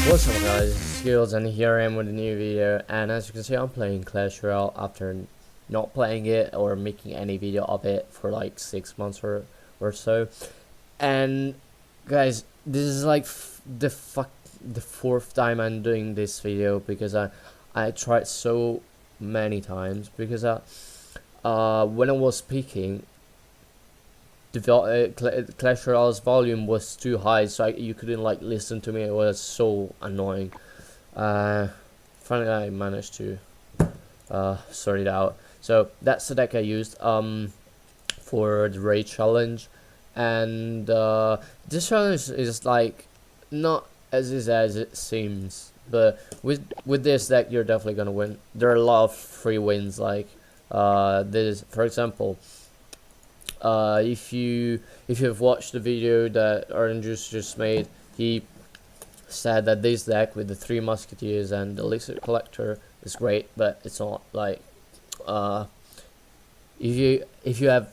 What's up guys, it's Skills and here I am with a new video, and as you can see I'm playing Clash Royale after not playing it or making any video of it for like 6 months or so. And guys, this is like the fourth time I'm doing this video because I tried so many times because when I was speaking Clash Royale's volume was too high, so you couldn't like listen to me. It was so annoying. Finally I managed to sort it out. So that's the deck I used for the raid challenge, and this challenge is like not as easy as it seems, but with this deck you're definitely gonna win. There are a lot of free wins, like this, for example. If you've watched the video that Orange just made, he said that this deck with the 3 Musketeers and the Elixir Collector is great, but it's not. Like if you have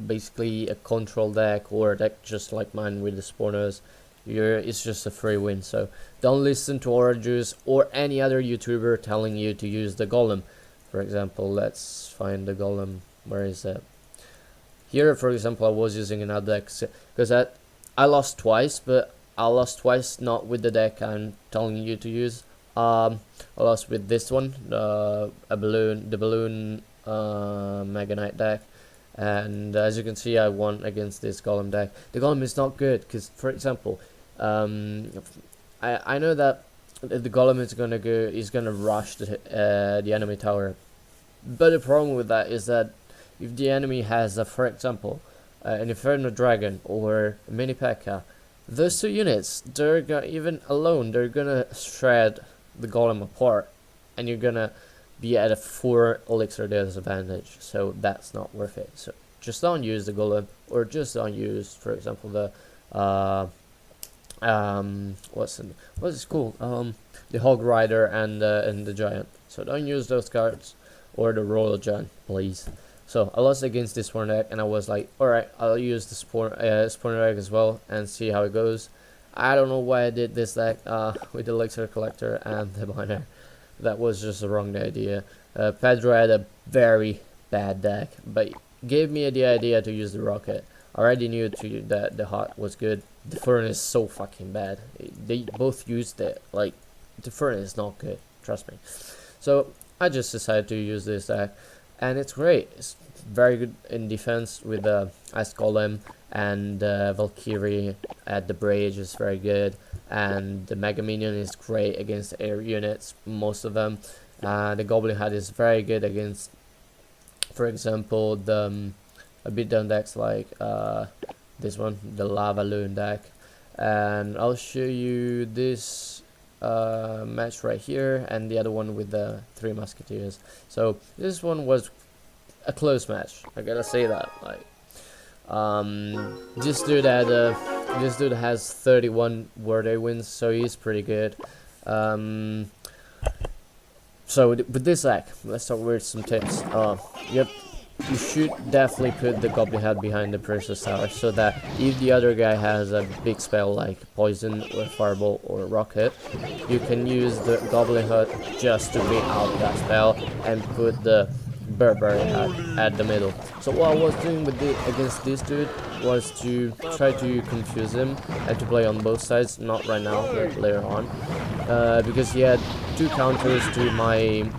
basically a control deck or a deck just like mine with the spawners, it's just a free win. So don't listen to Orange or any other YouTuber telling you to use the Golem. For example, let's find the Golem. Where is it? Here, for example, I was using another deck because I lost twice, but I lost twice not with the deck I'm telling you to use. I lost with this one, the balloon Mega Knight deck, and as you can see, I won against this Golem deck. The Golem is not good because, for example, I know that the Golem is gonna rush the enemy tower, but the problem with that is that if the enemy has, for example, an Inferno Dragon or a Mini P.E.K.K.A., those 2 units, even alone, they're gonna shred the Golem apart, and you're gonna be at a 4 elixir disadvantage. So that's not worth it. So just don't use the Golem, or just don't use, for example, the what's it called? The Hog Rider and the Giant. So don't use those cards, or the Royal Giant, please. So I lost against this Spawn deck, and I was like, alright, I'll use the Spawn deck as well and see how it goes. I don't know why I did this deck with the Elixir Collector and the Miner. That was just the wrong idea. Pedro had a very bad deck, but gave me the idea to use the Rocket. I already knew that the Hot was good. The Furnace is so fucking bad. They both used it. Like, the Furnace is not good, trust me. So I just decided to use this deck, and it's great. It's very good in defense with the Ice Golem, and Valkyrie at the bridge is very good, and the Mega Minion is great against air units, most of them. The Goblin Head is very good against, for example, the beatdown decks like this one, the Lava Loon deck. And I'll show you this match right here, and the other one with the 3 Musketeers. So this one was a close match, I gotta say that. Like this dude has 31 World wins, so he's pretty good. So with this deck, let's start with some tips. You should definitely put the Goblin Head behind the Precious Tower, so that if the other guy has a big spell like Poison or Fireball or Rocket, you can use the Goblin Head just to bring out that spell and put the Barbarian Head at the middle. So what I was doing with against this dude was to try to confuse him and to play on both sides, not right now, but later on, because he had 2 counters to my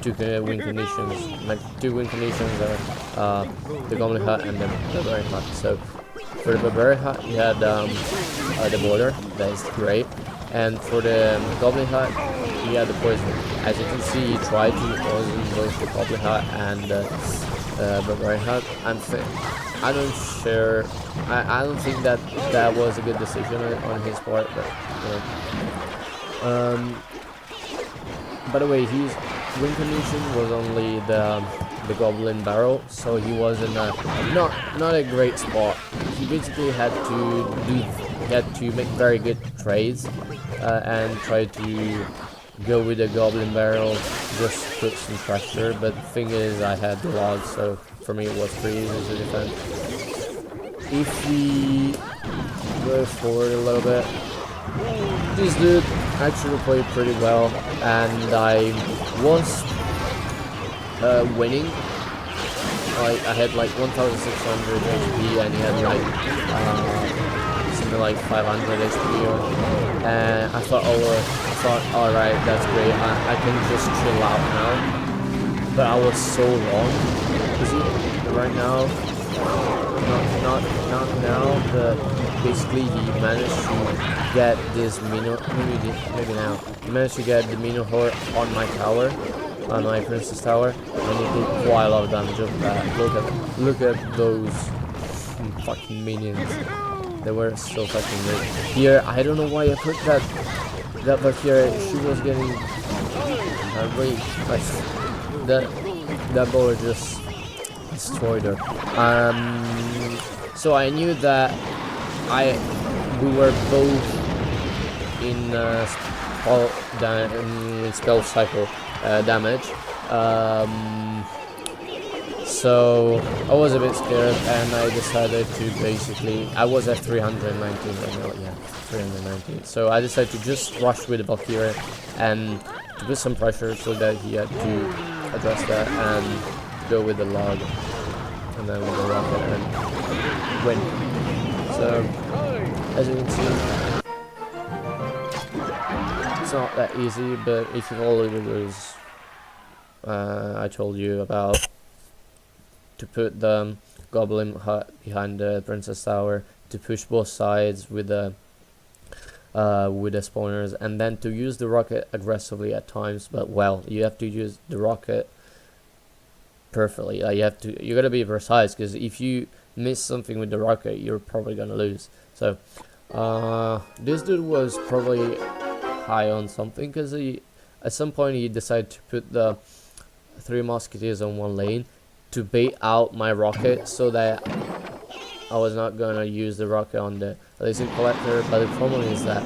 2 win conditions. My 2 win conditions are the Goblin Hut and the Barbarian Hut. So for the Barbarian Hut, he had the border, that is great, and for the Goblin Hut, he had the poison. As you can see, he tried to poison both the Goblin Hut and the Barbarian Hut. I don't think that was a good decision on his part, but you know. By the way, his win condition was only the Goblin Barrel, so he was in not a great spot. He basically had to make very good trades and try to go with the Goblin Barrel, just put some pressure. But the thing is, I had the logs, so for me it was pretty easy to defend. if we go forward a little bit, this dude actually played pretty well, and I was winning. Like I had like 1,600 HP, and he had like something like 500 HP, and I thought, all right, that's great. I can just chill out now. But I was so wrong. You see, right now, not now, but basically he managed to get this maybe now. He managed to get the Minotaur on my tower, on my princess tower, and he did quite a lot of damage of that. Look at those fucking minions. They were so fucking great. Here, I don't know why I put that, but here she was getting raped. Like that bowler just destroyed her. So I knew that we were both in spell cycle damage. So I was a bit scared, and I decided to basically, I was at 319 right now, yeah, 319. So I decided to just rush with the Valkyrie and to put some pressure so that he had to address that and go with the log, and then with the rocket and win. So as you can see, it's not that easy, but if you follow the rules I told you about, to put the goblin hut behind the princess tower, to push both sides with the spawners, and then to use the rocket aggressively at times. But well, you have to use the rocket perfectly. You gotta be precise, because if you miss something with the rocket, you're probably gonna lose. So this dude was probably high on something, because at some point he decided to put the 3 musketeers on one lane to bait out my rocket, so that I was not gonna use the rocket on the laser collector. But the problem is that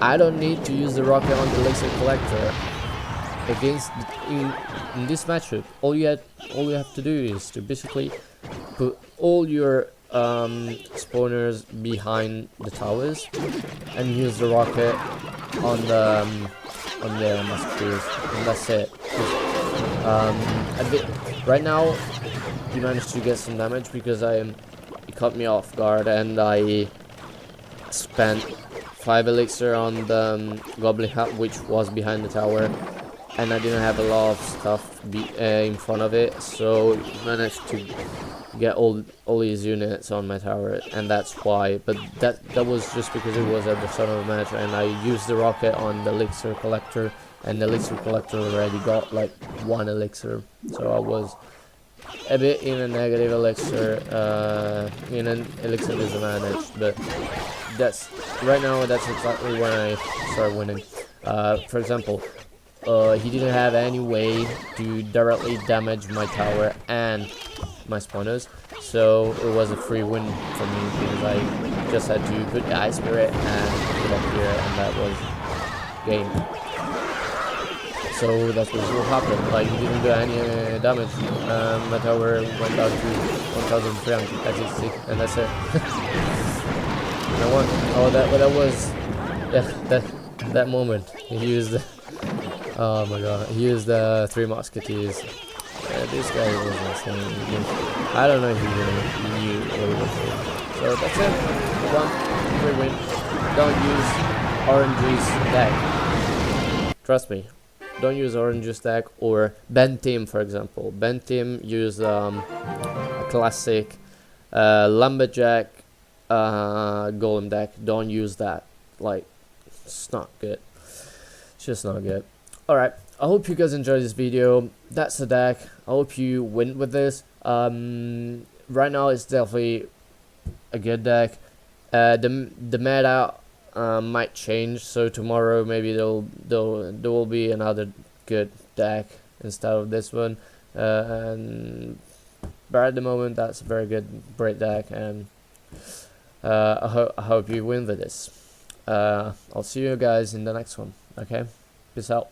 I don't need to use the rocket on the laser collector against in this matchup. All you have to do is to basically put all your spawners behind the towers and use the rocket on the musketeers, and that's it. Right now he managed to get some damage because he caught me off guard, and I spent 5 elixir on the goblin hut, which was behind the tower, and I didn't have a lot of stuff in front of it, so he managed to get all his units on my tower, and that's why. But that was just because it was at the start of the match, and I used the rocket on the elixir collector, and the elixir collector already got like 1 elixir, so I was a bit in a negative elixir, in an elixir disadvantage. But right now that's exactly when I start winning. For example, he didn't have any way to directly damage my tower and my spawners, so it was a free win for me, because I just had to put the ice spirit and put up here, and that was game. So that's what happened. Like, he didn't do any damage. My tower went down to 1,366, and that's it. And I won. Oh, that was, yeah, that moment. He used, oh my god, he used the 3 musketeers. This guy was insane. I don't know if he knew what he was doing. So that's it. 1 free win. Don't use orange juice deck. Trust me. Don't use orange juice deck, or Ben Tim, for example. Ben Tim used a classic lumberjack golem deck. Don't use that. Like, it's not good. It's just not good. Alright, I hope you guys enjoyed this video. That's the deck. I hope you win with this. Right now it's definitely a good deck. The meta might change, so tomorrow maybe there will be another good deck instead of this one. But at the moment, that's a very great deck, and I hope you win with this. I'll see you guys in the next one. Okay, peace out.